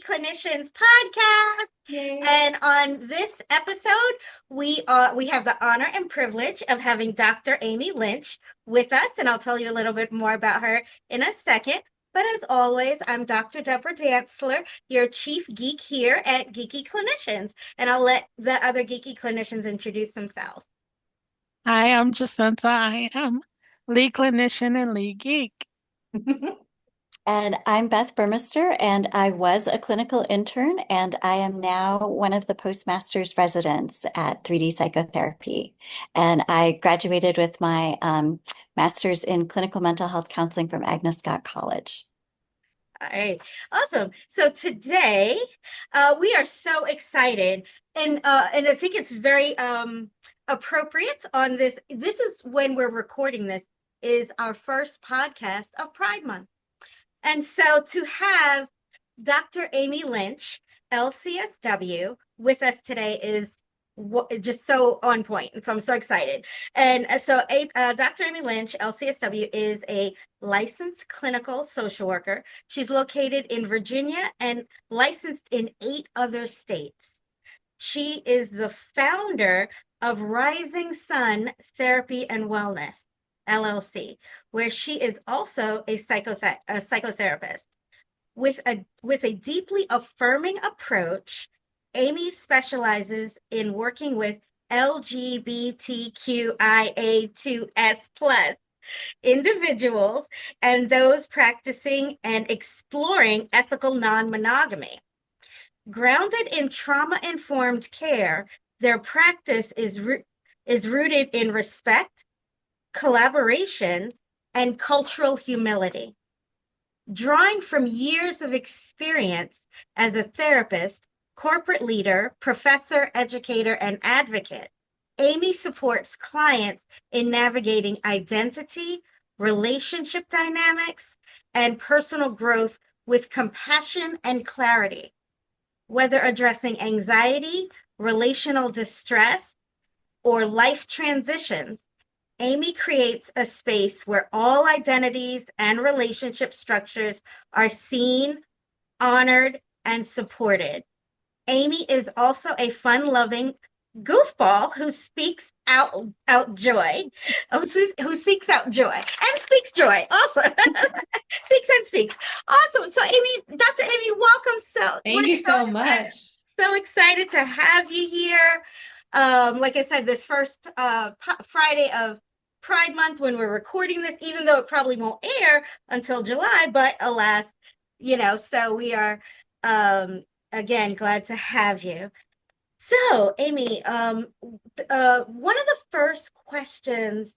Clinicians Podcast. Yay. And on this episode, we have the honor and privilege of having Dr. Amy Lynch with us, and I'll tell you a little bit more about her in a second. But as always, I'm Dr. Deborah Dantzler, your chief geek here at Geeky Clinicians, and I'll let the other geeky clinicians introduce themselves. Hi, I'm Jacinta. I am lead clinician and lead geek. And I'm Beth Burmester, and I was a clinical intern, and I am now one of the postmaster's residents at 3D Psychotherapy. And I graduated with my master's in clinical mental health counseling from Agnes Scott College. All right, awesome. So today we are so excited, and I think it's very appropriate on this. This is when we're recording this, is our first podcast of Pride Month. And so to have Dr. Amy Lynch, LCSW, with us today is just so on point. And so I'm so excited. And so Dr. Amy Lynch, LCSW, is a licensed clinical social worker. She's located in Virginia and licensed in 8 other states. She is the founder of Rising Sun Therapy and Wellness, LLC, where she is also a psychotherapist. With a deeply affirming approach, Amy specializes in working with LGBTQIA2S+ individuals and those practicing and exploring ethical non-monogamy. Grounded in trauma-informed care, their practice is rooted in respect, collaboration, and cultural humility. Drawing from years of experience as a therapist, corporate leader, professor, educator, and advocate, Amy supports clients in navigating identity, relationship dynamics, and personal growth with compassion and clarity. Whether addressing anxiety, relational distress, or life transitions, Amy creates a space where all identities and relationship structures are seen, honored, and supported. Amy is also a fun-loving goofball who seeks out joy, who seeks out joy and speaks joy. Awesome. Seeks and speaks. Awesome. So Amy, Dr. Amy, welcome. Thank you so much. So excited to have you here. Like I said, this first Friday of Pride Month when we're recording this, even though it probably won't air until July, but alas, so we are, again, glad to have you. So, Amy, one of the first questions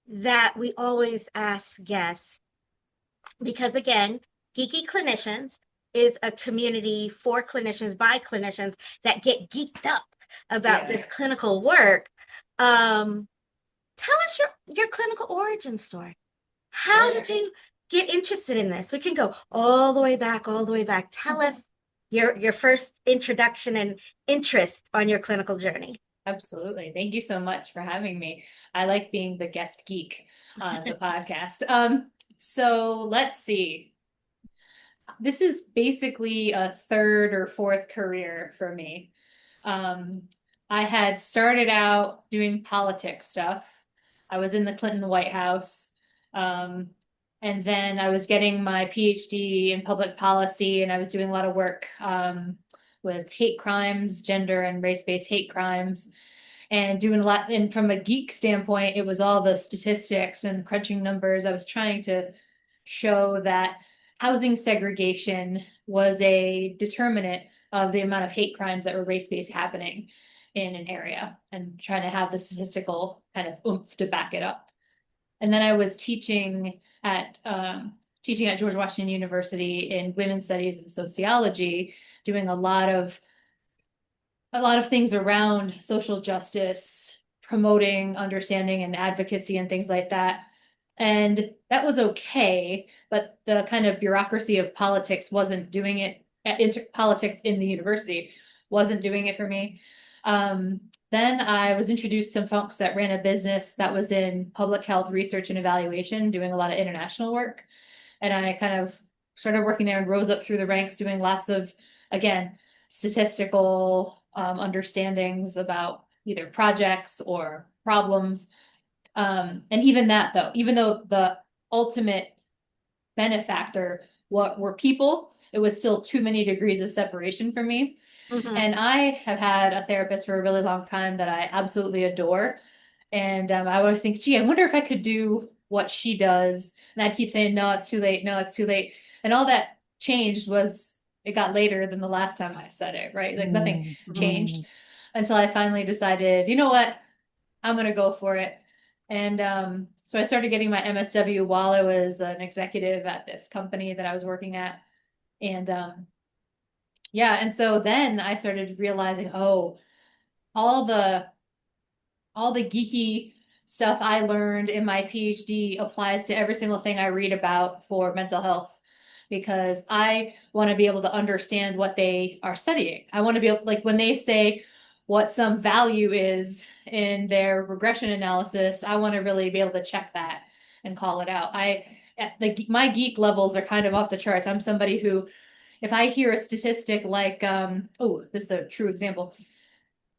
that we always ask guests, because again, Geeky Clinicians is a community for clinicians by clinicians that get geeked up about this clinical work. Tell us your clinical origin story. How did you get interested in this? We can go all the way back. Tell us your first introduction and interest on your clinical journey. Absolutely. Thank you so much for having me. I like being the guest geek on the podcast. So let's see. This is basically a 3rd or 4th career for me. I had started out doing politics stuff. I was in the Clinton White House. And then I was getting my PhD in public policy, and I was doing a lot of work with hate crimes, gender and race-based hate crimes, and doing a lot. And from a geek standpoint, it was all the statistics and crunching numbers. I was trying to show that housing segregation was a determinant of the amount of hate crimes that were race-based happening in an area, and trying to have the statistical kind of oomph to back it up. And then I was teaching at George Washington University in women's studies and sociology, doing a lot of things around social justice, promoting understanding and advocacy and things like that. And that was okay, but the kind of bureaucracy of politics wasn't doing it. Politics in the university wasn't doing it for me. Then I was introduced to some folks that ran a business that was in public health research and evaluation, doing a lot of international work. And I kind of started working there and rose up through the ranks doing lots of, again, statistical understandings about either projects or problems. And even that, though, even though the ultimate benefactor what were people, it was still too many degrees of separation for me. And I have had a therapist for a really long time that I absolutely adore. And I always think, gee, I wonder if I could do what she does. And I'd keep saying, no, it's too late. No, it's too late. And all that changed was it got later than the last time I said it, right? Like nothing changed until I finally decided, you know what, I'm going to go for it. And so I started getting my MSW while I was an executive at this company that I was working at. And yeah, and so then I started realizing, oh, all the geeky stuff I learned in my PhD applies to every single thing I read about for mental health, because I want to be able to understand what they are studying. I want to be able, like when they say what some value is in their regression analysis, I want to really be able to check that and call it out. My geek levels are kind of off the charts. I'm somebody who, if I hear a statistic like, oh, this is a true example.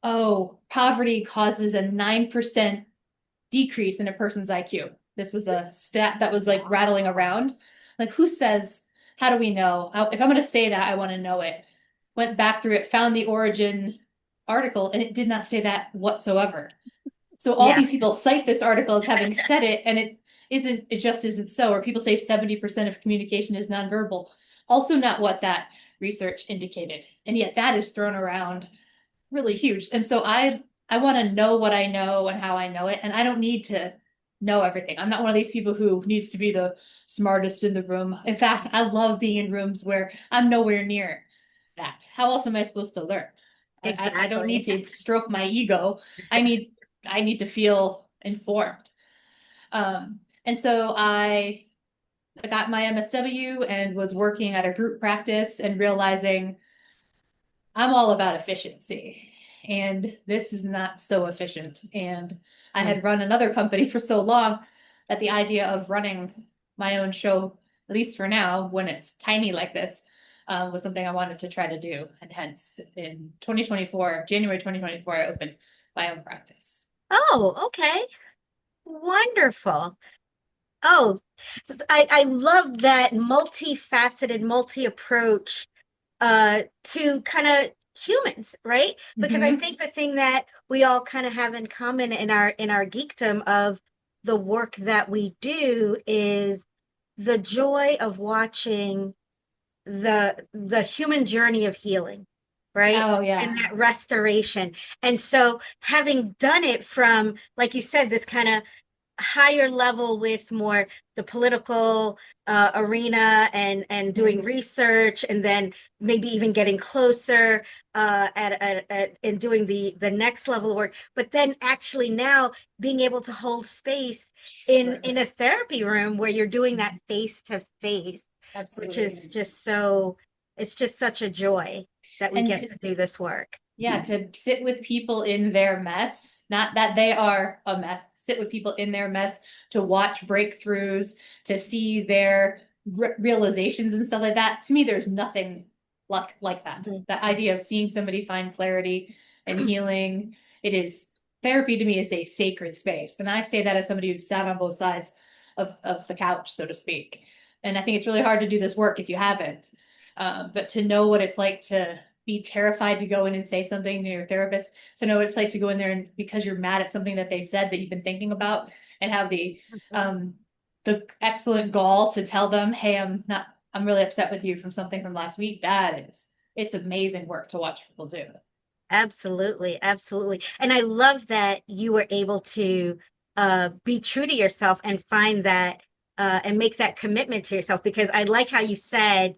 Oh, poverty causes a 9% decrease in a person's IQ. This was a stat that was like rattling around. Like, who says, how do we know? If I'm going to say that, I want to know it. Went back through it, found the origin article, and it did not say that whatsoever. So all these people cite this article as having said it, and it just isn't so. Or people say 70% of communication is nonverbal. Also not what that research indicated. And yet that is thrown around really huge. And so I want to know what I know and how I know it. And I don't need to know everything. I'm not one of these people who needs to be the smartest in the room. In fact, I love being in rooms where I'm nowhere near that. How else am I supposed to learn? I don't need to stroke my ego. I need to feel informed. And so I got my MSW and was working at a group practice and realizing I'm all about efficiency, and this is not so efficient. And I had run another company for so long that the idea of running my own show, at least for now, when it's tiny like this, was something I wanted to try to do. And hence in 2024, January 2024, I opened my own practice. Oh, okay. Wonderful. Oh, I love that multifaceted, multi-approach to kind of humans, right? Because I think the thing that we all kind of have in common in our geekdom of the work that we do is the joy of watching the human journey of healing, right? Oh, yeah. And that restoration. And so having done it from, like you said, this kind of higher level with more the political arena and doing research, and then maybe even getting closer and doing the next level of work, but then actually now being able to hold space in a therapy room where you're doing that face to face, which is just so, it's just such a joy that we get to do this work. Yeah, to sit with people in their mess, not that they are a mess, sit with people in their mess, to watch breakthroughs, to see their realizations and stuff like that. To me, there's nothing like that. The idea of seeing somebody find clarity and healing, therapy to me is a sacred space. And I say that as somebody who's sat on both sides of the couch, so to speak. And I think it's really hard to do this work if you haven't. But to know what it's like to be terrified to go in and say something to your therapist, to know what it's like to go in there and because you're mad at something that they said that you've been thinking about, and have the excellent gall to tell them, hey, I'm really upset with you from something from last week. It's amazing work to watch people do. Absolutely. Absolutely. And I love that you were able to be true to yourself and find that and make that commitment to yourself, because I like how you said,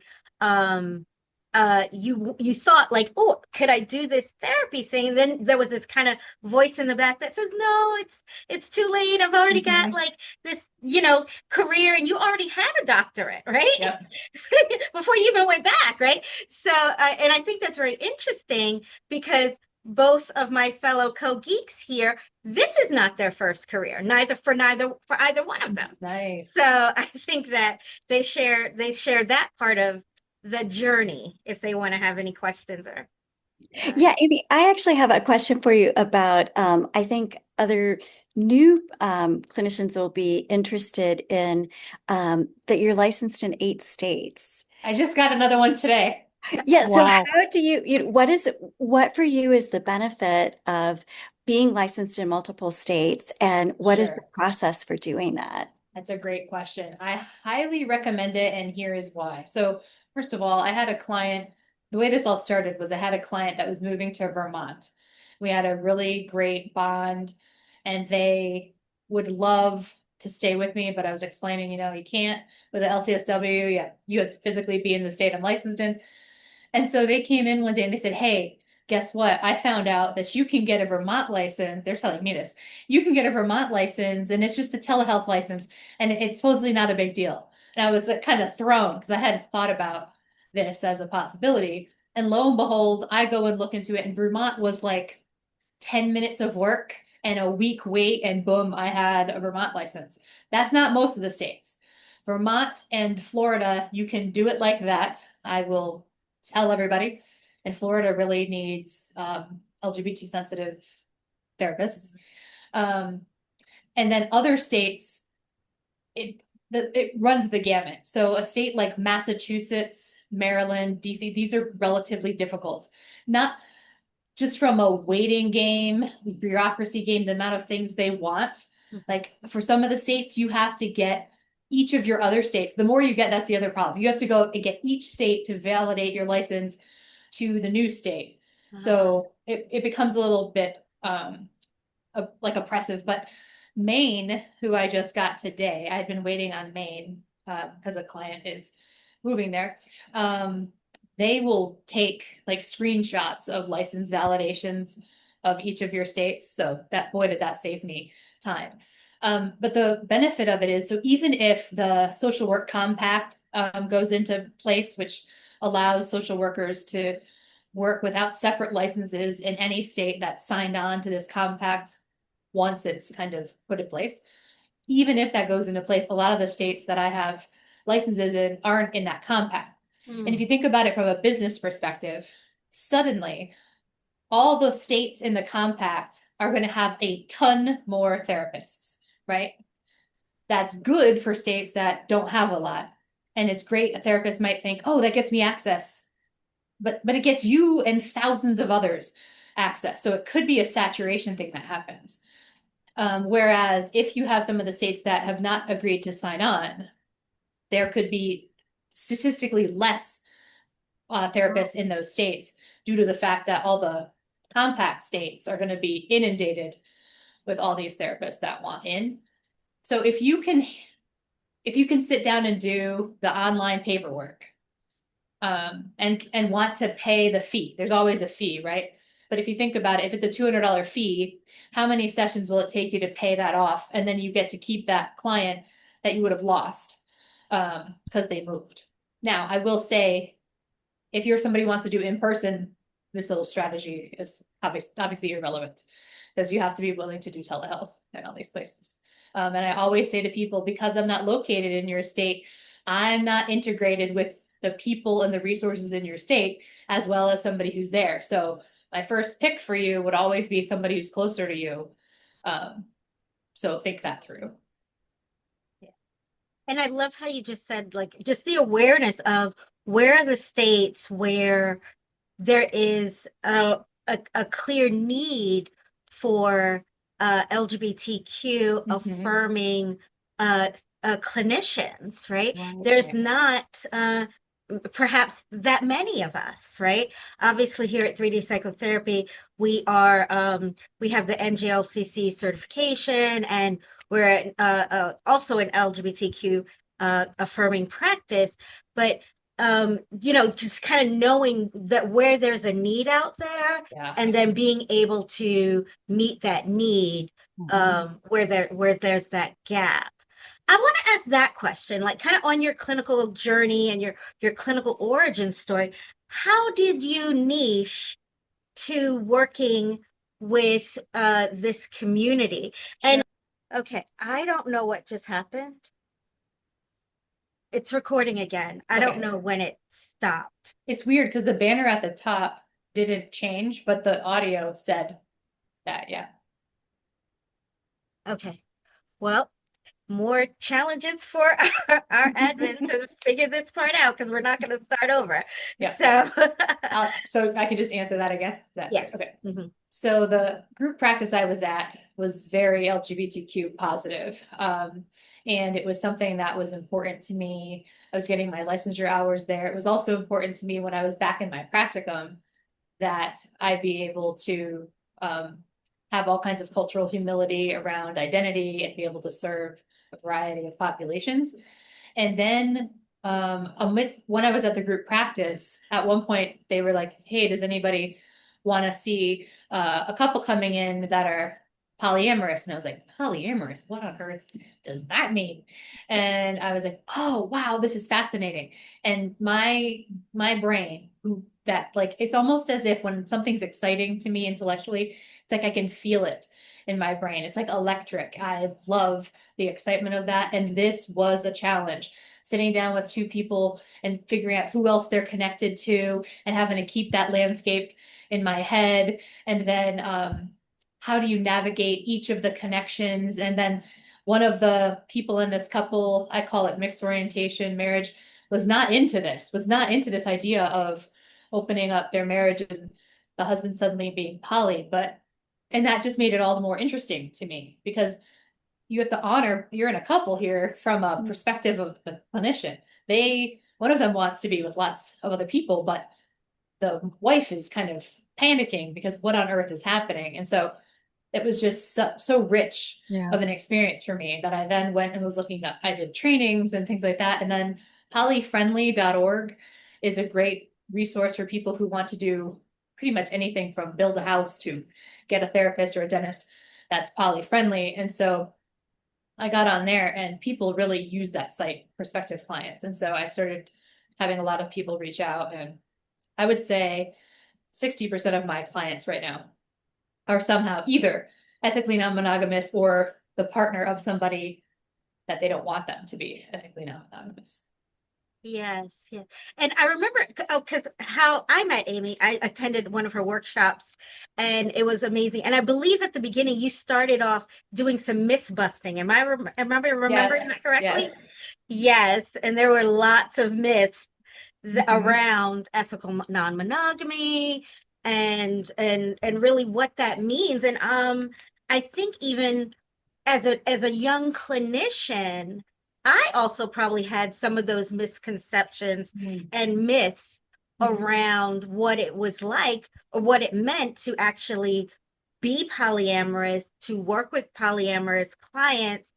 you thought like, oh, could I do this therapy thing? And then there was this kind of voice in the back that says, no, it's too late. I've already got like this, career, and you already had a doctorate, right? Yep. Before you even went back, right? So, and I think that's very interesting, because both of my fellow co-geeks here, this is not their first career, for either one of them. Nice. So I think that they share that part of the journey if they want to have any questions or. Yeah, Amy, I actually have a question for you about, I think other new clinicians will be interested in that you're licensed in 8 states. I just got another one today. Yeah, so Wow. how do you what for you is the benefit of being licensed in multiple states, and what is the Sure. process for doing that? That's a great question. I highly recommend it, and here is why. So, first of all, I had a client, the way this all started was I had a client that was moving to Vermont. We had a really great bond, and they would love to stay with me, but I was explaining, you can't with the LCSW, yeah, you have to physically be in the state I'm licensed in. And so they came in one day and they said, "Hey, guess what? I found out that you can get a Vermont license." They're telling me this. "You can get a Vermont license, and it's just a telehealth license, and it's supposedly not a big deal." And I was kind of thrown because I hadn't thought about this as a possibility. And lo and behold, I go and look into it, and Vermont was like 10 minutes of work and a week wait, and boom, I had a Vermont license. That's not most of the states. Vermont and Florida, you can do it like that. I will tell everybody. And Florida really needs LGBT sensitive therapists. And then other states, it runs the gamut. So a state like Massachusetts, Maryland, DC, these are relatively difficult. Not just from a waiting game, bureaucracy game, the amount of things they want. Like for some of the states, you have to get each of your other states. The more you get, that's the other problem. You have to go and get each state to validate your license to the new state. So it becomes a little bit like oppressive. But Maine, who I just got today, I've been waiting on Maine because a client is moving there. They will take like screenshots of license validations of each of your states. So that, boy, did that save me time. But the benefit of it is, so even if the social work compact goes into place, which allows social workers to work without separate licenses in any state that's signed on to this compact once it's kind of put in place, even if that goes into place, a lot of the states that I have licenses in aren't in that compact. And if you think about it from a business perspective, suddenly all the states in the compact are going to have a ton more therapists, right? That's good for states that don't have a lot. And it's great. A therapist might think, "Oh, that gets me access." But it gets you and thousands of others access. So it could be a saturation thing that happens. Whereas if you have some of the states that have not agreed to sign on, there could be statistically less therapists in those states due to the fact that all the compact states are going to be inundated with all these therapists that want in. So if you can sit down and do the online paperwork and want to pay the fee, there's always a fee, right? But if you think about it, if it's a $200 fee, how many sessions will it take you to pay that off? And then you get to keep that client that you would have lost because they moved. Now, I will say, if you're somebody who wants to do in person, this little strategy is obviously irrelevant because you have to be willing to do telehealth in all these places. And I always say to people, because I'm not located in your state, I'm not integrated with the people and the resources in your state as well as somebody who's there. So my first pick for you would always be somebody who's closer to you. So think that through. And I love how you just said, like, just the awareness of where are the states where there is a clear need for LGBTQ affirming clinicians, right? There's not perhaps that many of us, right? Obviously, here at 3D Psychotherapy, we have the NGLCC certification, and we're also an LGBTQ affirming practice. But just kind of knowing that where there's a need out there, and then being able to meet that need where there's that gap. I want to ask that question, like kind of on your clinical journey and your clinical origin story. How did you niche to working with this community. And okay, I don't know what just happened. It's recording again. I don't know when it stopped. It's weird because the banner at the top didn't change, but the audio said that, yeah. Okay. Well, more challenges for our admin to figure this part out because we're not going to start over. Yeah. So I can just answer that again. yes. Okay. Mm-hmm. So the group practice I was at was very LGBTQ positive. And it was something that was important to me. I was getting my licensure hours there. It was also important to me when I was back in my practicum that I'd be able to have all kinds of cultural humility around identity and be able to serve a variety of populations. And then when I was at the group practice, at one point they were like, hey, does anybody want to see a couple coming in that are polyamorous? And I was like, polyamorous? What on earth does that mean? And I was like, oh, wow, this is fascinating. And my brain, it's almost as if when something's exciting to me intellectually, it's like I can feel it in my brain. It's like electric. I love the excitement of that. And this was a challenge, sitting down with two people and figuring out who else they're connected to and having to keep that landscape in my head. And then how do you navigate each of the connections? And then one of the people in this couple, I call it mixed orientation marriage, was not into this idea of opening up their marriage and the husband suddenly being poly. And that just made it all the more interesting to me because you have to honor, you're in a couple here from a perspective of the clinician. One of them wants to be with lots of other people, but the wife is kind of panicking because what on earth is happening? And so it was just so rich of an experience for me that I then went and was looking up, I did trainings and things like that. And then polyfriendly.org is a great resource for people who want to do pretty much anything from build a house to get a therapist or a dentist that's poly-friendly. And so I got on there and people really use that site, prospective clients. And so I started having a lot of people reach out, and I would say 60% of my clients right now are somehow either ethically non-monogamous or the partner of somebody that they don't want them to be ethically non-monogamous. Yes, yes. And I remember, because how I met Amy, I attended one of her workshops and it was amazing. And I believe at the beginning you started off doing some myth busting. Am I remembering that correctly? Yes. Yes. And there were lots of myths around ethical non-monogamy and really what that means. And I think even as a young clinician, I also probably had some of those misconceptions and myths around what it was like or what it meant to actually be polyamorous, to work with polyamorous clients.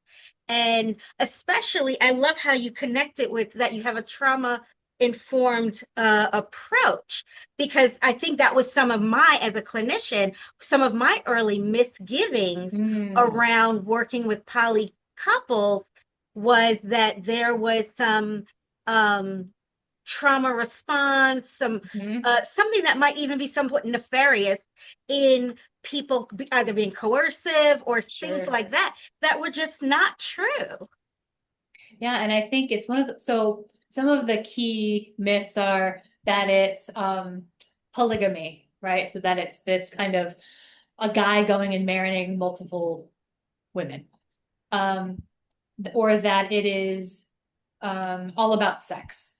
And especially, I love how you connect it with that you have a trauma-informed approach, because I think that was as a clinician, some of my early misgivings around working with poly couples was that there was some trauma response, something that might even be somewhat nefarious in people either being coercive or things like that were just not true. Yeah, and I think it's some of the key myths are that it's polygamy, right? So that it's this kind of a guy going and marrying multiple women. Or that it is all about sex.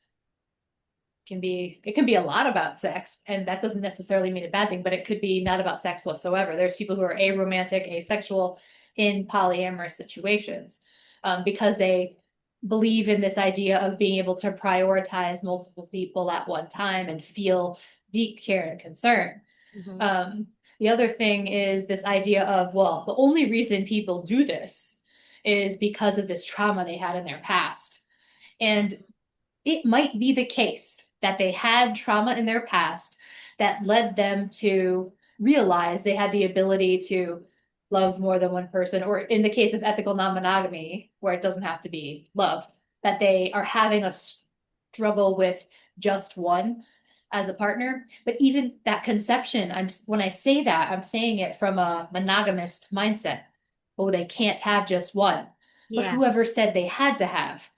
It can be a lot about sex, and that doesn't necessarily mean a bad thing, but it could be not about sex whatsoever. There's people who are aromantic, asexual in polyamorous situations because they believe in this idea of being able to prioritize multiple people at one time and feel deep care and concern. The other thing is this idea of, well, the only reason people do this is because of this trauma they had in their past. And it might be the case that they had trauma in their past that led them to realize they had the ability to love more than one person, or in the case of ethical non-monogamy, where it doesn't have to be love, that they are having a struggle with just one. as a partner. But even that conception, when I say that, I'm saying it from a monogamist mindset. Oh, they can't have just one. But Yeah, whoever said they had to have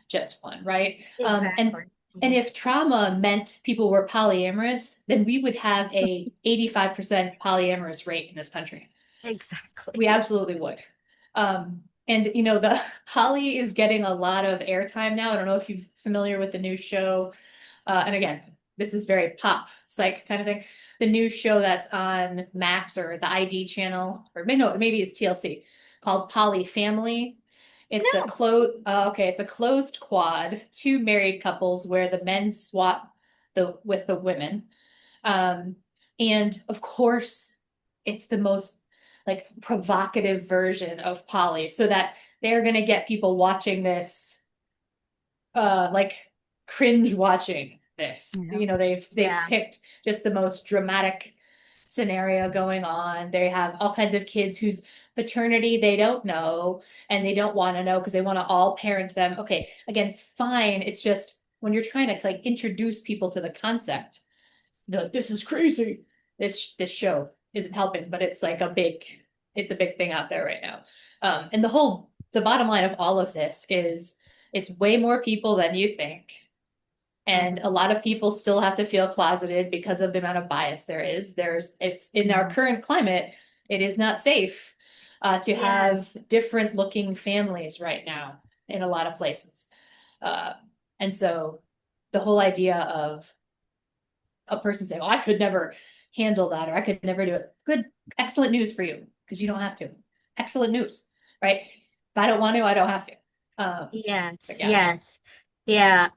just one, right? exactly. And if trauma meant people were polyamorous, then we would have a 85% polyamorous rate in this country. Exactly. We absolutely would. And you know, the poly is getting a lot of airtime now. I don't know if you're familiar with the new show. And again, this is very pop psych kind of thing. The new show that's on Max or the ID channel, or maybe it's TLC, called Poly Family. It's a No. it's a closed quad, two married couples where the men swap with the women. And of course, it's the most like provocative version of poly, so that they're gonna get people watching this like cringe watching this. Yeah. You know, they've Yeah. picked just the most dramatic scenario going on. They have all kinds of kids whose paternity they don't know and they don't want to know because they want to all parent them. Okay, again, fine. It's just when you're trying to like introduce people to the concept, they're like, this is crazy. This show isn't helping, but it's like it's a big thing out there right now. And the bottom line of all of this is it's way more people than you think. And a lot of people still have to feel closeted because of the amount of bias there is. It's in our current climate, it is not safe to have Yes. different looking families right now in a lot of places. And so the whole idea of a person saying, "Oh, I could never handle that," or "I could never do it." Good, excellent news for you, because you don't have to. Excellent news, right? If I don't want to, I don't have to. Yes, Yeah. yes. Yeah.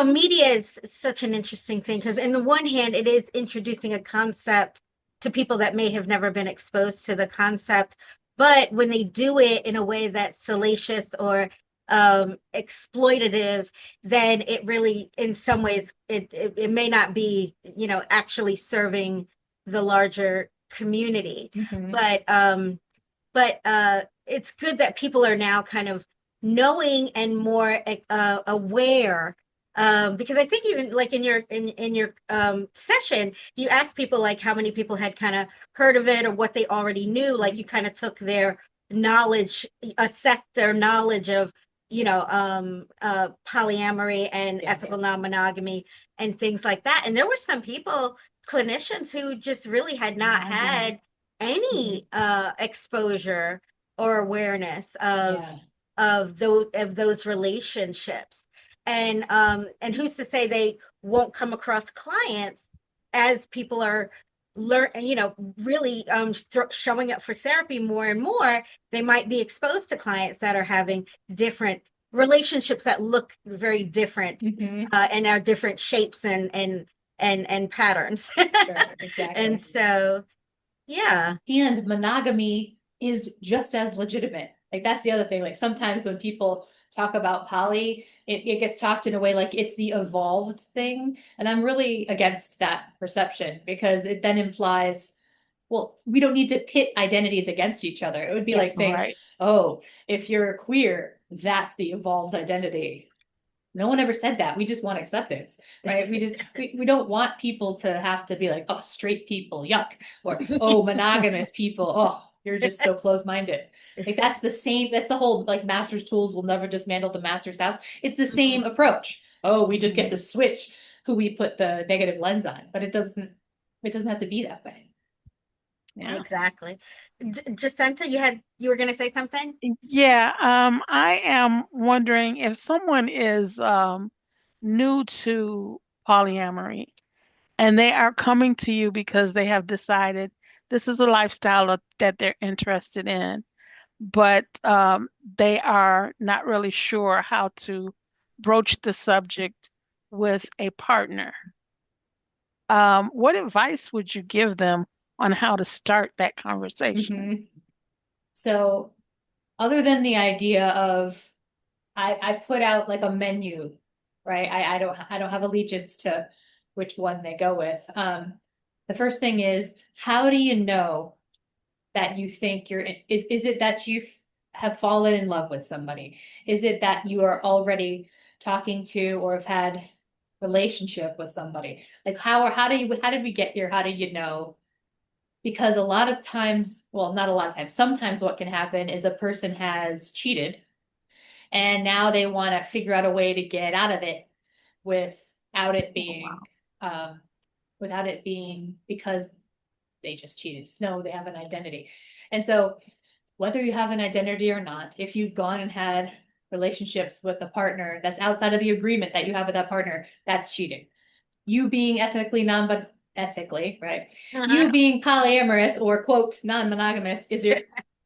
Media is such an interesting thing because, in the one hand, it is introducing a concept to people that may have never been exposed to the concept. But when they do it in a way that's salacious or exploitative, then it really, in some ways, it may not be, actually serving the larger community. Mhm. But it's good that people are now kind of knowing and more aware. Because I think even like in your session, you asked people like how many people had kind of heard of it or what they already knew. Like you kind of took their knowledge, assessed their knowledge of polyamory and Yeah, ethical non-monogamy and things like that. And there were some people, clinicians, who just really had not had any exposure or awareness Yeah. of those relationships. And who's to say they won't come across clients as people are really showing up for therapy more and more. They might be exposed to clients that are having different relationships that look very different Mhm. and are different shapes and patterns. Sure, exactly. And so, yeah. And monogamy is just as legitimate. Like that's the other thing. Like sometimes when people talk about poly, it gets talked in a way like it's the evolved thing. And I'm really against that perception because it then implies, well, we don't need to pit identities against each other. It would be like Yes. saying, Right. oh, if you're queer, that's the evolved identity. No one ever said that. We just want acceptance, right? We don't want people to have to be like, oh, straight people, yuck, or oh, monogamous people, oh, you're just so close-minded. Like that's the whole like master's tools will never dismantle the master's house. It's the same approach. Oh, we just get to switch who we put the negative lens on, but it doesn't have to be that way. Yeah. Exactly. Jacinta, you were going to say something? Yeah. I am wondering if someone is new to polyamory and they are coming to you because they have decided this is a lifestyle that they're interested in, but they are not really sure how to broach the subject with a partner. What advice would you give them on how to start that conversation? Mhm. So other than the idea of I put out like a menu, right? I don't have allegiance to which one they go with. The first thing is, how do you know that you think is it that you have fallen in love with somebody? Is it that you are already talking to or have had relationship with somebody? Like how did we get here? How do you know? Because a lot of times, well, not a lot of times, sometimes what can happen is a person has cheated and now they want to figure out a way to get out of it without it being without it being because they just cheated. No, they have an identity. And so whether you have an identity or not, if you've gone and had relationships with a partner that's outside of the agreement that you have with that partner, that's cheating. You being ethically, right? You being polyamorous or quote non-monogamous is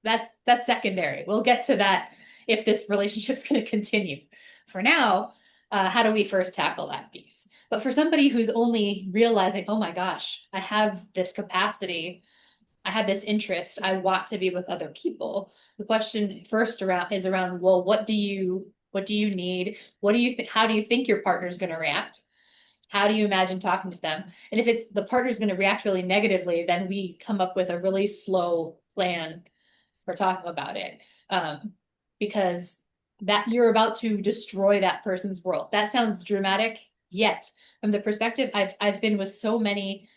that's secondary. We'll get to that if this relationship's going to continue. For now, how do we first tackle that piece? But for somebody who's only realizing, oh my gosh, I have this capacity, I have this interest, I want to be with other people. The question first is around, well, what do you need? What do you how do you think your partner's going to react? How do you imagine talking to them? And if it's the partner's going to react really negatively, then we come up with a really slow plan for talking about it. Because that you're about to destroy that person's world. That sounds dramatic, yet from the perspective, I've been with so many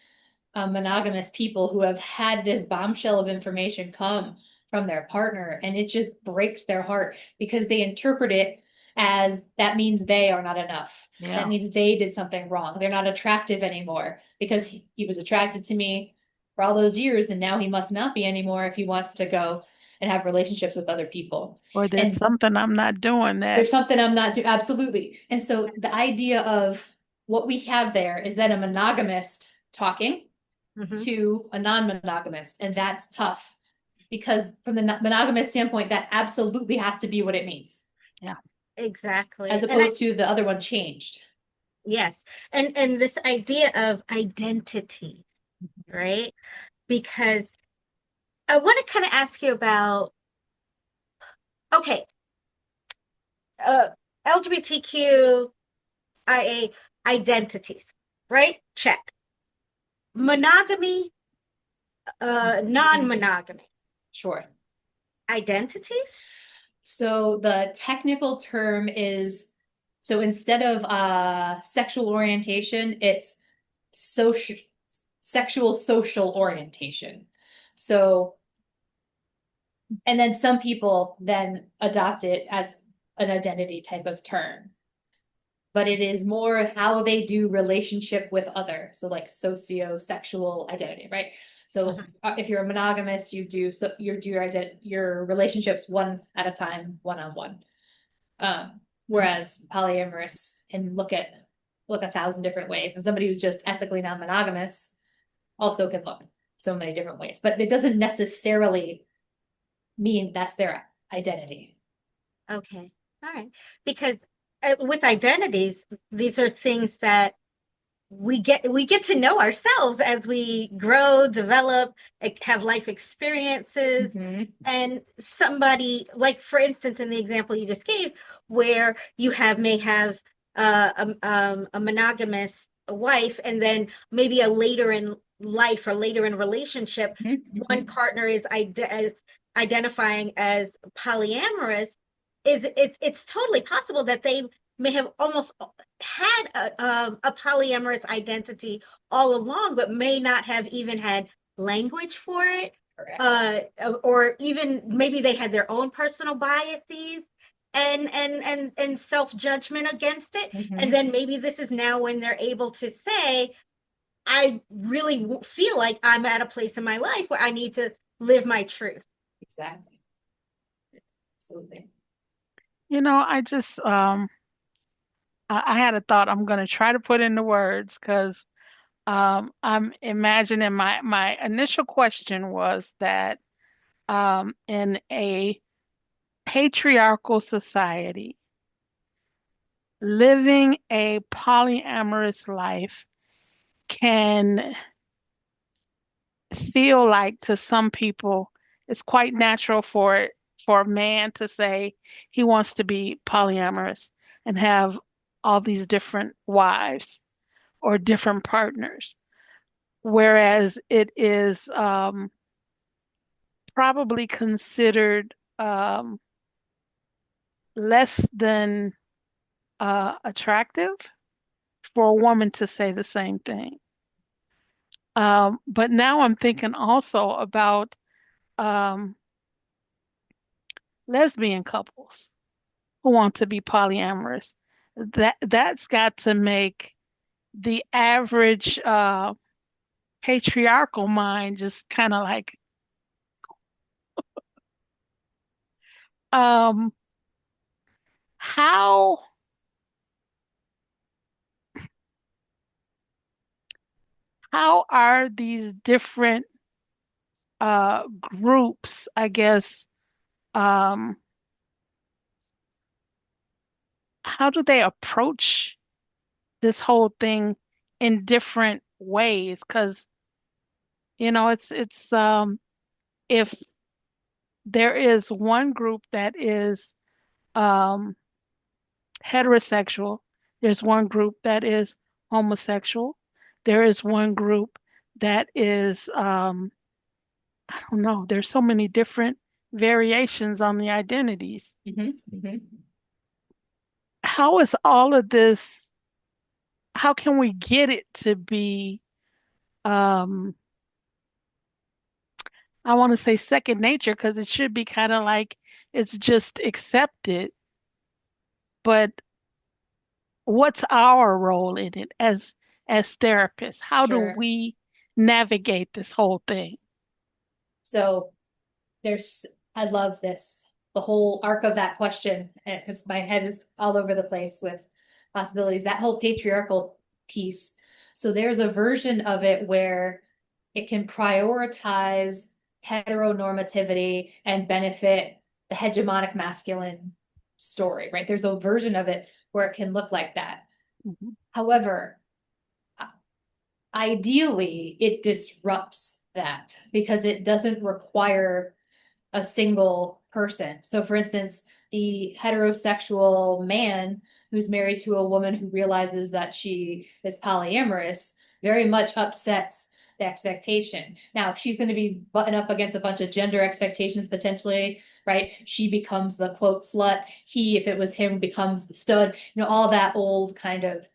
monogamous people who have had this bombshell of information come from their partner, and it just breaks their heart because they interpret it as that means they are not enough. Yeah. That means they did something wrong. They're not attractive anymore because he was attracted to me for all those years, and now he must not be anymore if he wants to go and have relationships with other people. Or there's something I'm not doing that. There's something I'm not doing. Absolutely. And so the idea of what we have there is that a monogamist talking to a non-monogamous, and that's tough because from the monogamous standpoint, that absolutely has to be what it means. Yeah, exactly. As opposed to the other one changed. Yes. And this idea of identity, right? Because I want to kind of ask you about, okay, LGBTQIA identities, right? Check. Monogamy, non-monogamy. Sure. Identities? So the technical term is, so instead of sexual orientation, it's sexual social orientation. So, and then some people then adopt it as an identity type of term. But it is more how they do relationship with others. So like socio-sexual identity, right? So if you're a monogamous, you do your relationships one at a time, one-on-one. Whereas polyamorous can look 1,000 different ways, and somebody who's just ethically non-monogamous also can look so many different ways. But it doesn't necessarily mean that's their identity. Okay, all right. Because with identities, these are things that we get to know ourselves as we grow, develop, have life experiences. And somebody, like for instance, in the example you just gave, where you may have a monogamous wife, and then maybe a later in life or later in relationship, one partner is identifying as polyamorous. It's totally possible that they may have almost had a polyamorous identity all along, but may not have even had language for it. Or even maybe they had their own personal biases and self-judgment against it. And then maybe this is now when they're able to say, I really feel like I'm at a place in my life where I need to live my truth. Exactly. Absolutely. I just I had a thought I'm going to try to put into words because I'm imagining my initial question was that in a patriarchal society, living a polyamorous life can feel like to some people it's quite natural for a man to say he wants to be polyamorous and have all these different wives or different partners, whereas it is probably considered less than attractive for a woman to say the same thing. But now I'm thinking also about um, lesbian couples who want to be polyamorous. That's got to make the average patriarchal mind just kind of like, um, how how are these different groups, I guess, um, how do they approach this whole thing in different ways? Because, it's if there is one group that is um, heterosexual, there's one group that is homosexual, there is one group that is, I don't know, there's so many different variations on the identities. How is all of this, how can we get it to be, um, I want to say second nature because it should be kind of like it's just accepted, but what's our role in it as therapists? How do Sure. we navigate this whole thing? So I love this, the whole arc of that question, because my head is all over the place with possibilities, that whole patriarchal piece. So there's a version of it where it can prioritize heteronormativity and benefit the hegemonic masculine story, right? There's a version of it where it can look like that. Mhm. However, ideally, it disrupts that because it doesn't require a single person. So, for instance, the heterosexual man who's married to a woman who realizes that she is polyamorous very much upsets the expectation. Now, she's going to be butting up against a bunch of gender expectations potentially, right? She becomes the quote slut. He, if it was him, becomes the stud, all that old kind of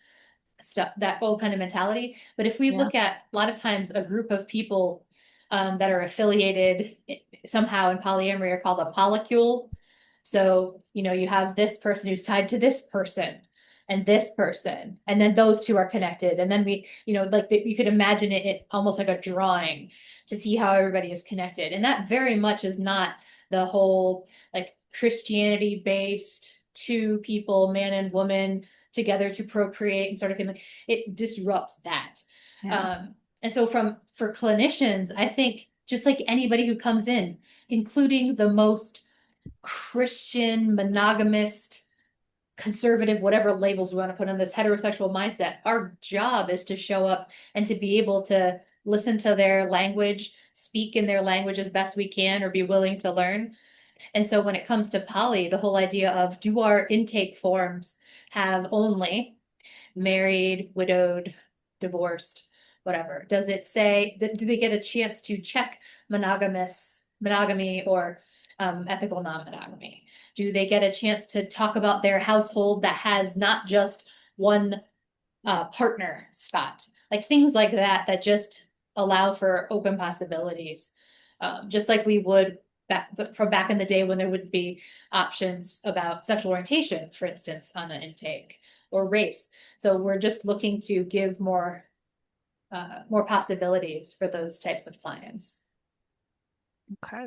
stuff, that old kind of mentality. But if we Yeah. look at a lot of times a group of people that are affiliated somehow in polyamory are called a polycule. So, you have this person who's tied to this person and this person, and then those two are connected. And then you could imagine it almost like a drawing to see how everybody is connected. And that very much is not the whole like Christianity based two people, man and woman, together to procreate and sort of thing. It disrupts that. Yeah. And so for clinicians, I think just like anybody who comes in, including the most Christian, monogamist, conservative, whatever labels we want to put on this heterosexual mindset, our job is to show up and to be able to listen to their language, speak in their language as best we can, or be willing to learn. And so when it comes to poly, the whole idea of do our intake forms have only married, widowed, divorced, whatever? Does it say, do they get a chance to check monogamy or ethical non-monogamy? Do they get a chance to talk about their household that has not just one partner spot? Like things like that, that just allow for open possibilities. Just like we would back in the day when there would be options about sexual orientation, for instance, on an intake or race. So we're just looking to give more possibilities for those types of clients. Okay.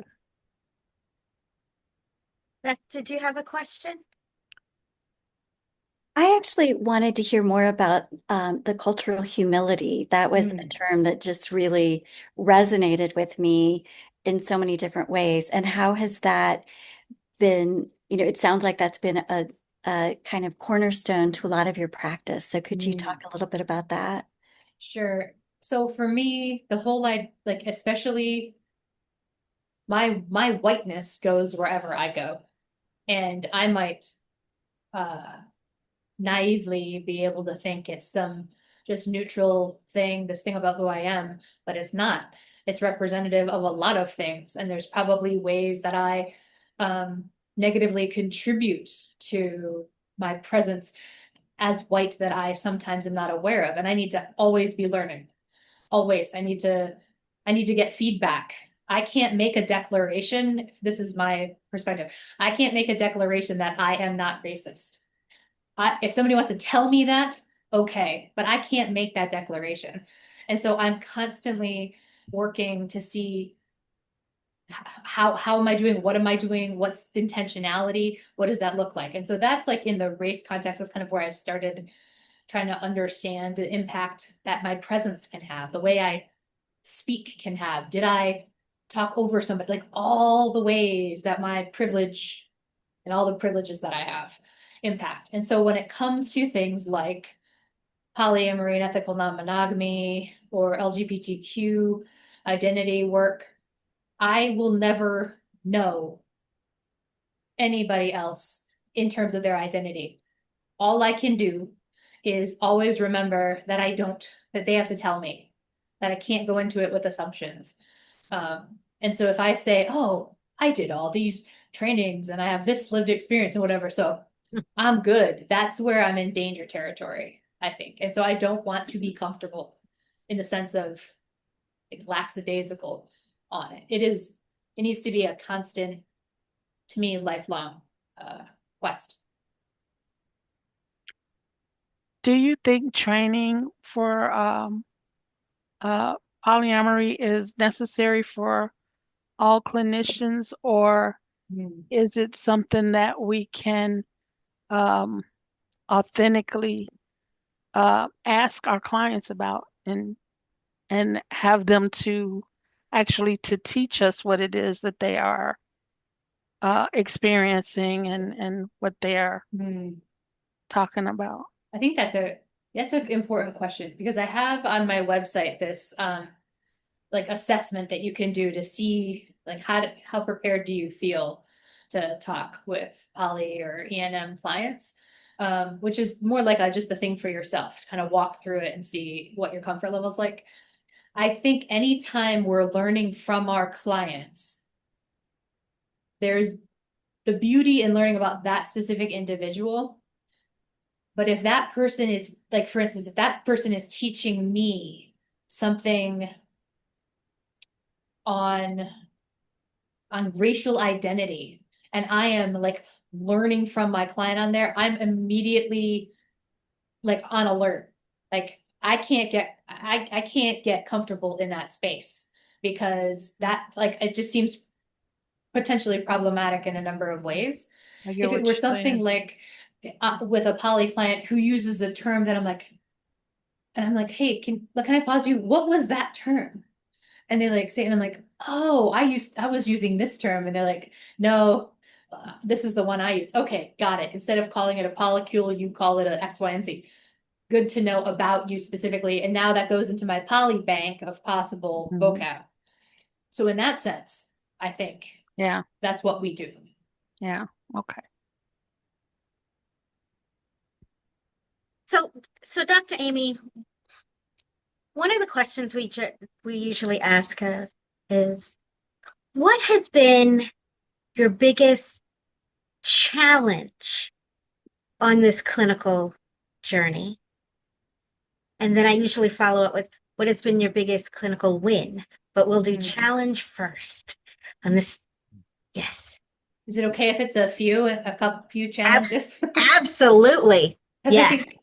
Beth, did you have a question? I actually wanted to hear more about the cultural humility. That was a term that just really resonated with me in so many different ways. And how has that been, it sounds like that's been a kind of cornerstone to a lot of your practice. So could you talk a little bit about that? Sure. So for me, the whole especially my whiteness goes wherever I go. And I might naively be able to think it's some just neutral thing, this thing about who I am, but it's not. It's representative of a lot of things. And there's probably ways that I negatively contribute to my presence as white that I sometimes am not aware of. And I need to always be learning. Always. I need to get feedback. I can't make a declaration. This is my perspective. I can't make a declaration that I am not racist. If somebody wants to tell me that, okay, but I can't make that declaration. And so I'm constantly working to see how am I doing? What am I doing? What's intentionality? What does that look like? And so that's like in the race context, that's kind of where I started trying to understand the impact that my presence can have, the way I speak can have. Did I talk over somebody? Like all the ways that my privilege and all the privileges that I have impact. And so when it comes to things like polyamory and ethical non-monogamy or LGBTQ identity work, I will never know anybody else in terms of their identity. All I can do is always remember that that they have to tell me, that I can't go into it with assumptions. And so if I say, oh, I did all these trainings and I have this lived experience and whatever, so I'm good. That's where I'm in danger territory, I think. And so I don't want to be comfortable in the sense of like lackadaisical on it. It needs to be a constant, to me, lifelong quest. Do you think training for polyamory is necessary for all clinicians, or is it something that we can authentically ask our clients about and have them to actually to teach us what it is that they are experiencing and what they are talking about? I think that's an important question, because I have on my website this like assessment that you can do to see like how prepared do you feel to talk with poly or E&M clients, which is more like just a thing for yourself to kind of walk through it and see what your comfort level is like. I think anytime we're learning from our clients, there's the beauty in learning about that specific individual. But if that person is, like, for instance, if that person is teaching me something on racial identity, and I am like learning from my client on there, I'm immediately like on alert. Like I can't get comfortable in that space, because that, like, it just seems potentially problematic in a number of ways. If it were something like with a poly client who uses a term that I'm like, hey, can I pause you? What was that term? And they like say, and I'm like, oh, I was using this term. And they're like, no, this is the one I use. Okay, got it. Instead of calling it a polycule, you call it a X, Y, and Z. Good to know about you specifically. And now that goes into my poly bank of possible vocab. So in that sense, I think that's what we do. Yeah. Okay. So Dr. Amy, one of the questions we usually ask her is, what has been your biggest challenge on this clinical journey? And then I usually follow up with, what has been your biggest clinical win? But we'll do challenge first on this. Yes. Is it okay if it's a few challenges? Absolutely. Yes. I think,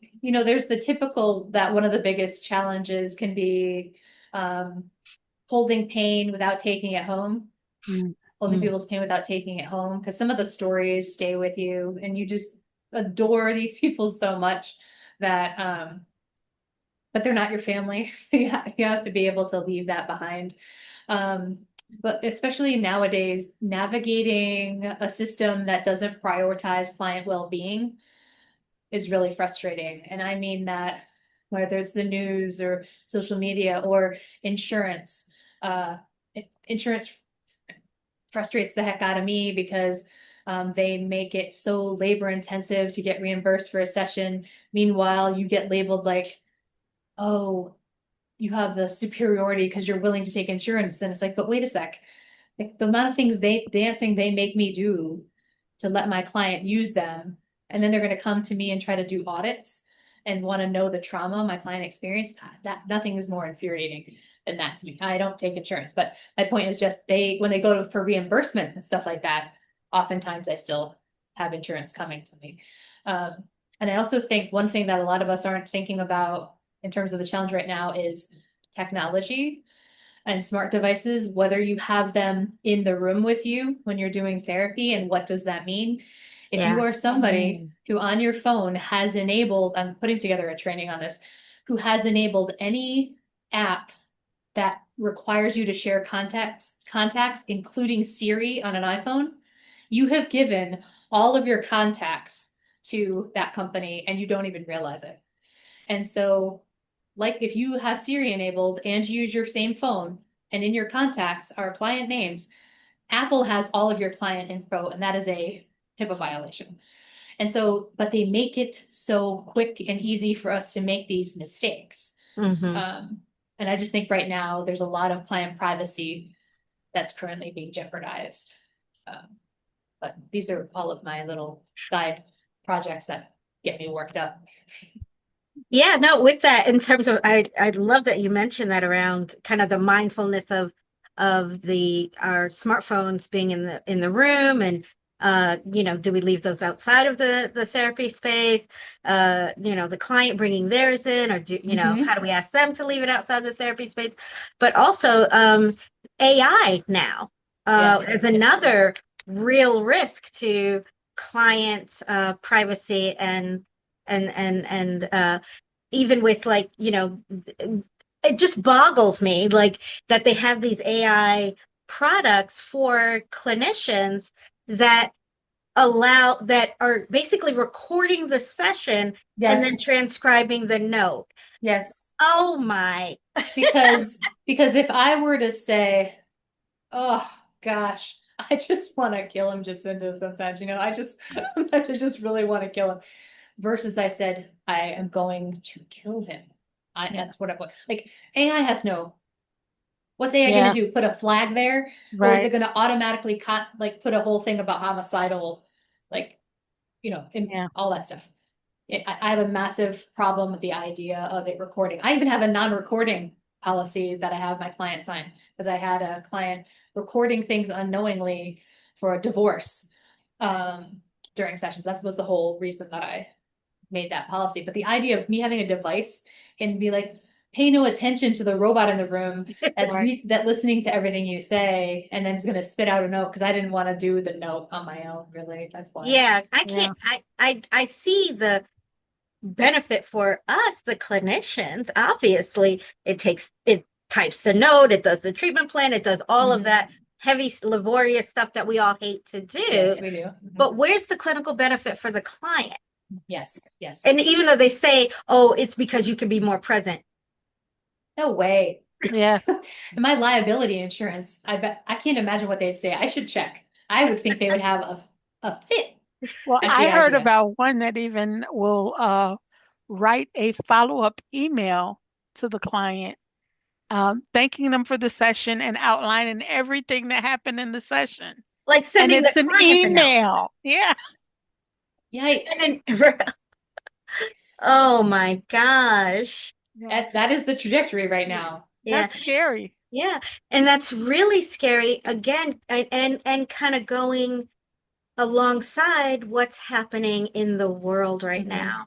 there's the typical that one of the biggest challenges can be holding pain without taking it home, holding people's pain without taking it home, because some of the stories stay with you and you just adore these people so much that, but they're not your family. So you have to be able to leave that behind. But especially nowadays, navigating a system that doesn't prioritize client well-being is really frustrating. And I mean that whether it's the news or social media or insurance, insurance frustrates the heck out of me, because they make it so labor intensive to get reimbursed for a session. Meanwhile, you get labeled like, oh, you have the superiority because you're willing to take insurance. And it's like, but wait a sec. Like, the amount of things they make me do to let my client use them, and then they're going to come to me and try to do audits. and want to know the trauma my client experienced, that nothing is more infuriating than that to me. I don't take insurance, but my point is just when they go for reimbursement and stuff like that, oftentimes I still have insurance coming to me. And I also think one thing that a lot of us aren't thinking about in terms of the challenge right now is technology and smart devices, whether you have them in the room with you when you're doing therapy, and what does that mean? If you Yeah. are somebody who on your phone has enabled, I'm putting together a training on this, who has enabled any app that requires you to share contacts, including Siri on an iPhone, you have given all of your contacts to that company and you don't even realize it. And so, like, if you have Siri enabled and you use your same phone and in your contacts are client names, Apple has all of your client info, and that is a HIPAA violation. And so, but they make it so quick and easy for us to make these mistakes. And I just think right now there's a lot of client privacy that's currently being jeopardized. But these are all of my little side projects that get me worked up. Yeah, no, with that, in terms of, I love that you mentioned that around kind of the mindfulness of our smartphones being in the room, and do we leave those outside of the therapy space? The client bringing theirs in, or how do we ask them to leave it outside the therapy space? But also AI now is another real risk to clients' privacy, and even with it just boggles me that they have these AI products for clinicians that are basically recording the session and then transcribing the note. Yes. Oh my. because if I were to say, oh gosh, I just want to kill him, Jacinda, sometimes, sometimes I just really want to kill him. Versus I said, I am going to kill him. That's what I want. Like, AI has what's AI going to do? Put a flag there? Or is it going to automatically put a whole thing about homicidal, all that stuff? I have a massive problem with the idea of it recording. I even have a non-recording policy that I have my client sign, because I had a client recording things unknowingly for a divorce during sessions. That was the whole reason that I made that policy. But the idea of me having a device and be like, pay no attention to the robot in the room that's that listening to everything you say, and then it's going to spit out a note, because I didn't want to do the note on my own, really. That's why. Yeah, I can't. I see the benefit for us, the clinicians. Obviously, it types the note, it does the treatment plan, it does all of that heavy, laborious stuff that we all hate to do. Yes, we do. But where's the clinical benefit for the client? Yes. And even though they say, oh, it's because you can be more present. No way. Yeah. My liability insurance, I can't imagine what they'd say. I should check. I would think they would have a fit. Well, I heard about one that even will write a follow-up email to the client, thanking them for the session and outlining everything that happened in the session. Like sending the client an email. Yeah. Yikes. Oh my gosh. That is the trajectory right now. Yeah. That's scary. Yeah. And that's really scary, again, and kind of going alongside what's happening in the world right now.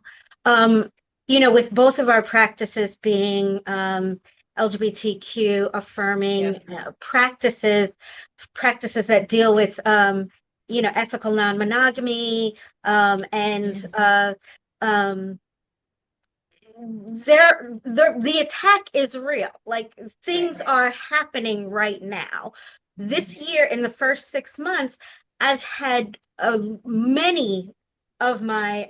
With both of our practices being LGBTQ affirming practices that deal with ethical non-monogamy, and the attack is real. Like, things are happening right now. This year, in the first 6 months, I've had many of my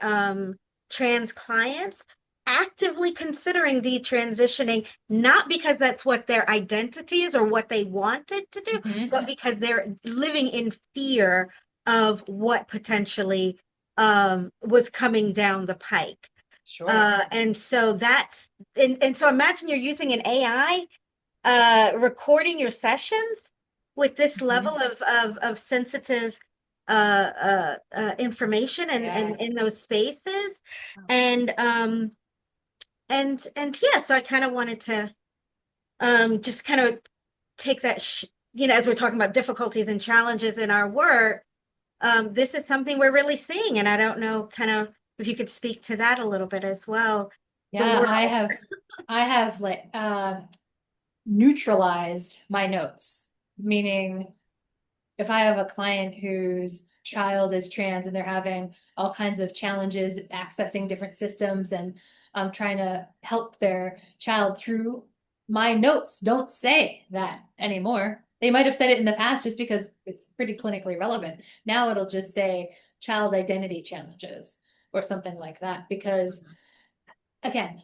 trans clients actively considering detransitioning, not because that's what their identity is or what they wanted to do, but because they're living in fear of what potentially was coming down the pike. Sure. And so so imagine you're using an AI recording your sessions with this level of sensitive information and in those spaces. And and yeah, so I kind of wanted to just kind of take that, as we're talking about difficulties and challenges in our work, this is something we're really seeing. And I don't know kind of if you could speak to that a little bit as well. The Yeah, world. I have like neutralized my notes, meaning if I have a client whose child is trans and they're having all kinds of challenges accessing different systems and trying to help their child through, my notes don't say that anymore. They might have said it in the past just because it's pretty clinically relevant. Now it'll just say child identity challenges or something like that. Because again,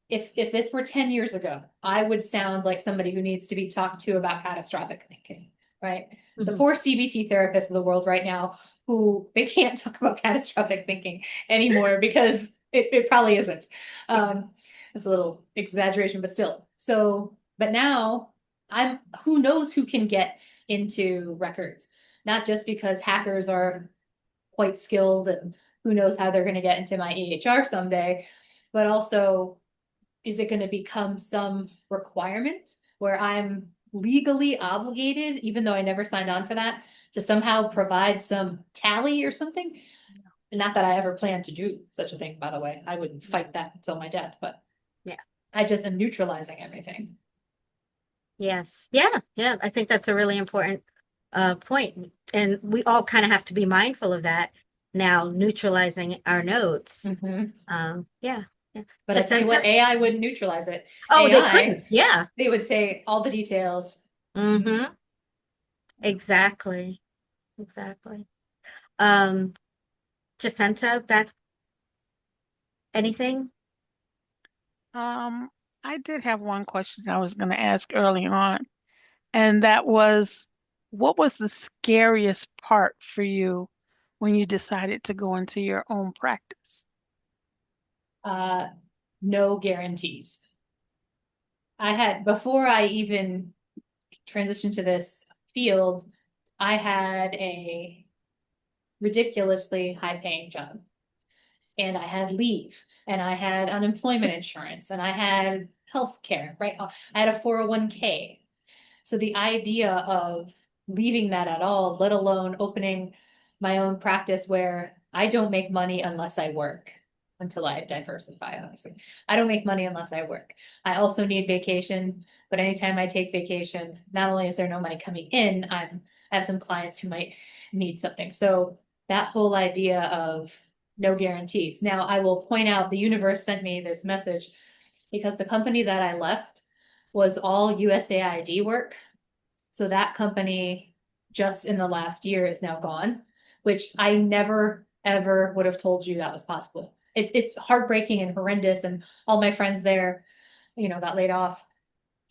if this were 10 years ago, I would sound like somebody who needs to be talked to about catastrophic thinking, right? The poor CBT therapists of the world right now, who they can't talk about catastrophic thinking anymore because it probably isn't. It's a little exaggeration, but still. So, but now who knows who can get into records, not just because hackers are quite skilled and who knows how they're going to get into my EHR someday, but also, is it going to become some requirement where I'm legally obligated, even though I never signed on for that, to somehow provide some tally or something? Not that I ever plan to do such a thing, by the way. I would fight that until my death, but Yeah. I just am neutralizing everything. Yes. Yeah. Yeah. I think that's a really important point. And we all kind of have to be mindful of that now, neutralizing our notes. Yeah. Yeah. But I tell you what, AI wouldn't neutralize it. Oh, they AI, couldn't. Yeah. they would say all the details. Exactly. Exactly. Jacinta, Beth, anything? I did have one question I was going to ask early on, and that was, what was the scariest part for you when you decided to go into your own practice? No guarantees. Before I even transitioned to this field, I had a ridiculously high paying job. And I had leave, and I had unemployment insurance, and I had health care, right? I had a 401k. So the idea of leaving that at all, let alone opening my own practice where I don't make money unless I work, until I diversify, obviously. I don't make money unless I work. I also need vacation, but anytime I take vacation, not only is there no money coming in, I have some clients who might need something. So that whole idea of no guarantees. Now, I will point out the universe sent me this message because the company that I left was all USAID work. So that company just in the last year is now gone, which I never, ever would have told you that was possible. It's heartbreaking and horrendous. And all my friends there, got laid off.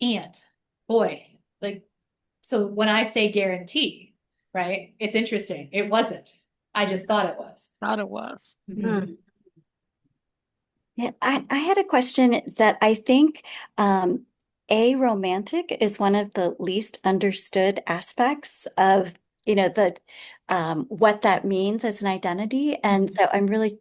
And boy, so when I say guarantee, right, it's interesting. It wasn't. I just thought it was. Thought it was. Mm-hmm. Yeah, I had a question that I think aromantic is one of the least understood aspects of, the what that means as an identity. And so I'm really,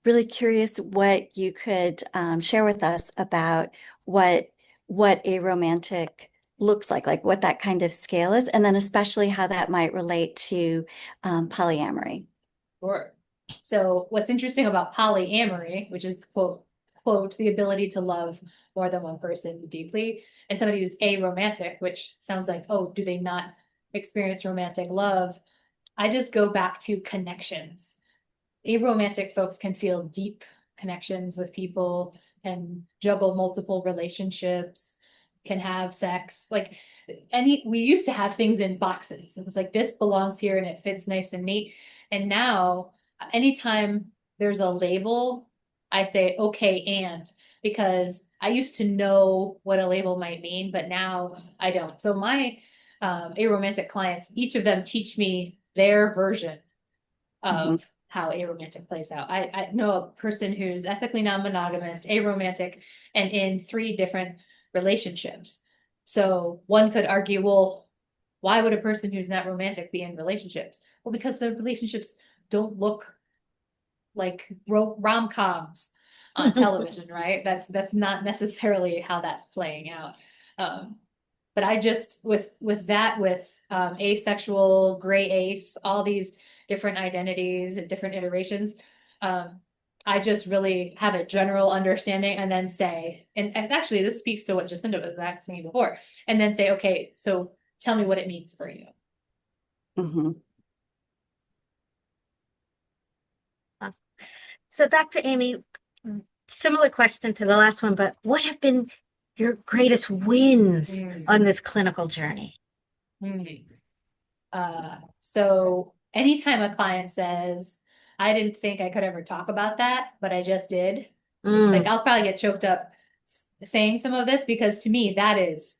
really curious what you could share with us about what aromantic looks like what that kind of scale is, and then especially how that might relate to polyamory. Sure. So what's interesting about polyamory, which is quote, the ability to love more than one person deeply, and somebody who's aromantic, which sounds like, oh, do they not experience romantic love? I just go back to connections. Aromantic folks can feel deep connections with people and juggle multiple relationships, can have sex. We used to have things in boxes. It was like, this belongs here and it fits nice and neat. And now, anytime there's a label, I say, okay, because I used to know what a label might mean, but now I don't. So my aromantic clients, each of them teach me their version of how aromantic plays out. I know a person who's ethically non-monogamous, aromantic, and in 3 different relationships. So one could argue, well, why would a person who's not romantic be in relationships? Well, because the relationships don't look like rom-coms. on television, right? That's not necessarily how that's playing out. But I just with asexual, gray ace, all these different identities and different iterations, I just really have a general understanding and then say, and actually this speaks to what Jacinta was asking me before, and then say, okay, so tell me what it means for you. Mm-hmm. Awesome. So, Dr. Amy, similar question to the last one, but what have been your greatest wins on this clinical journey? So anytime a client says, I didn't think I could ever talk about that, but I just did. Like I'll probably get choked up saying some of this, because to me, that is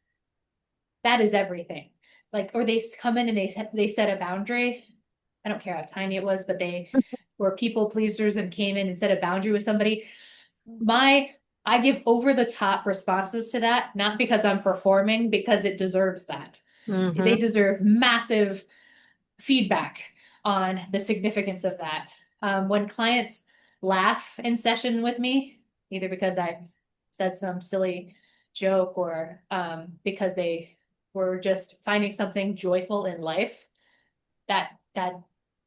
everything. Like, or they come in and they set a boundary. I don't care how tiny it was, but they were people pleasers and came in and set a boundary with somebody. I give over the top responses to that, not because I'm performing, because it deserves that. They deserve massive feedback on the significance of that. When clients laugh in session with me, either because I said some silly joke or because they were just finding something joyful in life, that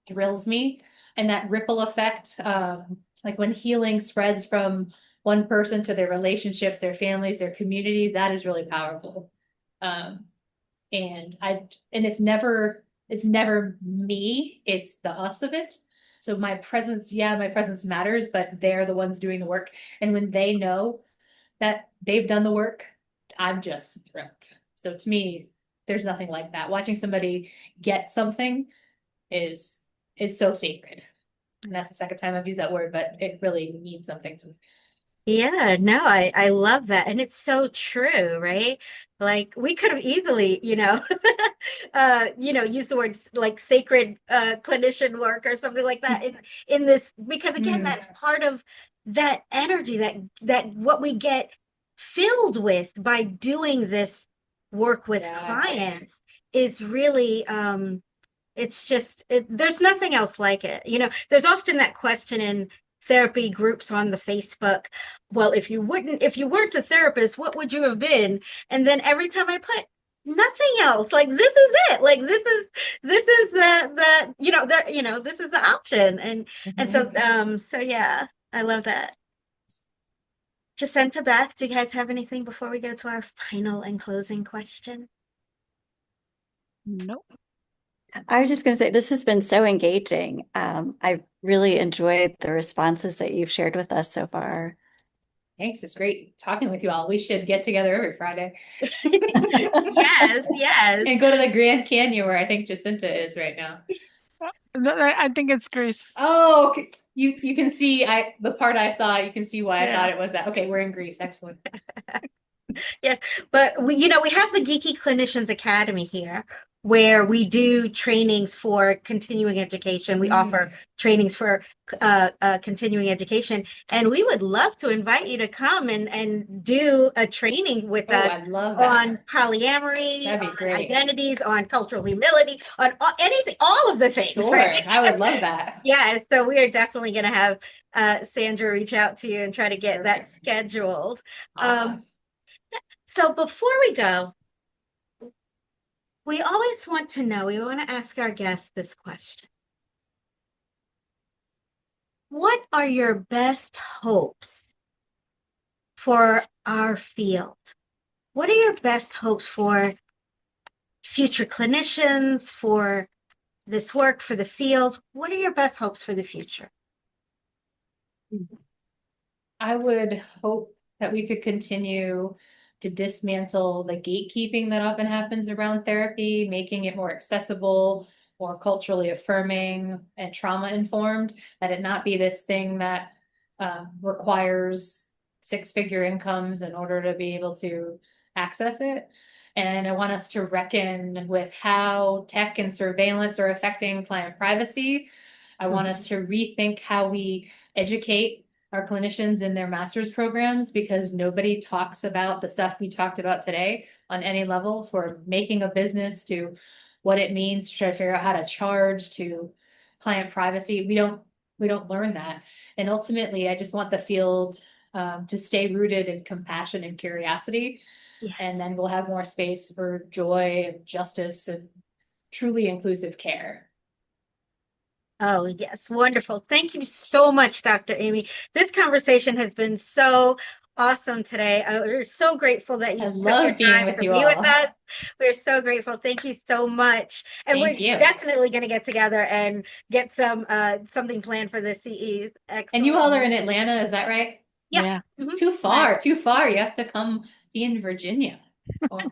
thrills me. And that ripple effect, like when healing spreads from one person to their relationships, their families, their communities, that is really powerful. And it's never me, it's the us of it. So my presence matters, but they're the ones doing the work. And when they know that they've done the work, I'm just thrilled. So to me, there's nothing like that. Watching somebody get something is so sacred. And that's the second time I've used that word, but it really means something to me. Yeah, no, I love that. And it's so true, right? Like we could have easily, use the words like sacred clinician work or something like that in this, because again, that's part of that energy that what we get filled with by doing this work with clients is really it's just there's nothing else like it. There's often that question in therapy groups on the Facebook. Well, if you weren't a therapist, what would you have been? And then every time I put nothing else, like this is it. Like this is this is the option. And so yeah, I love that. Jacinta, Beth, do you guys have anything before we go to our final and closing question? Nope. I was just going to say, this has been so engaging. I really enjoyed the responses that you've shared with us so far. Thanks. It's great talking with you all. We should get together every Friday. Yes. And go to the Grand Canyon where I think Jacinta is right now. No, I think it's Greece. Oh, okay. You can see the part I saw, you can see why I thought it was that. Okay, we're in Greece. Excellent. Yes, but we have the Geeky Clinicians Academy here, where we do trainings for continuing education. We offer trainings for continuing education, and we would love to invite you to come and do a training with us on polyamory, on identities, on cultural humility, on anything, all of the things. Sure, right? I would love that. Yeah, so we are definitely going to have Sandra reach out to you and try to get that scheduled. Awesome. So before we go, we always want to know, we want to ask our guests this question. What are your best hopes for our field? What are your best hopes for future clinicians, for this work, for the field? What are your best hopes for the future? I would hope that we could continue to dismantle the gatekeeping that often happens around therapy, making it more accessible, more culturally affirming and trauma informed, that it not be this thing that requires six-figure incomes in order to be able to access it. And I want us to reckon with how tech and surveillance are affecting client privacy. I want us to rethink how we educate our clinicians in their master's programs, because nobody talks about the stuff we talked about today on any level, for making a business to what it means to try to figure out how to charge, to client privacy. We don't learn that. And ultimately, I just want the field to stay rooted in compassion and curiosity. Yes. And then we'll have more space for joy and justice and truly inclusive care. Oh, yes. Wonderful. Thank you so much, Dr. Amy. This conversation has been so awesome today. We're so grateful that you I took your love being time with to you be with all. us. We're so grateful. Thank you so much. And Thank we're you. definitely going to get together and get something planned for the CEs. Excellent. And you all are in Atlanta, is that right? Yeah. Yeah. Mhm. Too far, Right. too far. You have to come be in Virginia. Or-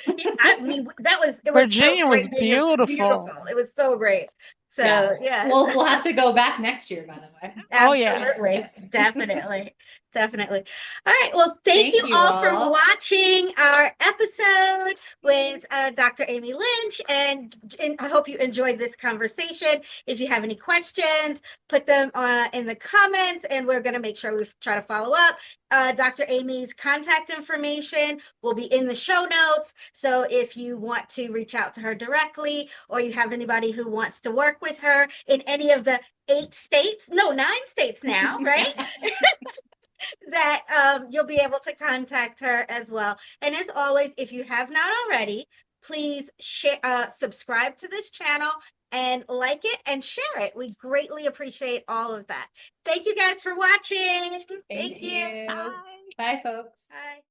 Yeah, I mean, it was so Virginia was great being in beautiful. beautiful. It was so great. So, Yeah. yes. We'll have to go back next year, by the way. Oh, yeah. Absolutely. Yes. Definitely. Definitely. All right. Well, thank Thank you you all for all. watching our episode with Dr. Amy Lynch. And I hope you enjoyed this conversation. If you have any questions, put them in the comments, and we're going to make sure we try to follow up. Dr. Amy's contact information will be in the show notes. So if you want to reach out to her directly, or you have anybody who wants to work with her in any of the 9 states now, right? That you'll be able to contact her as well. And as always, if you have not already, please subscribe to this channel and like it and share it. We greatly appreciate all of that. Thank you guys for watching. Thank you. Bye, folks. Bye.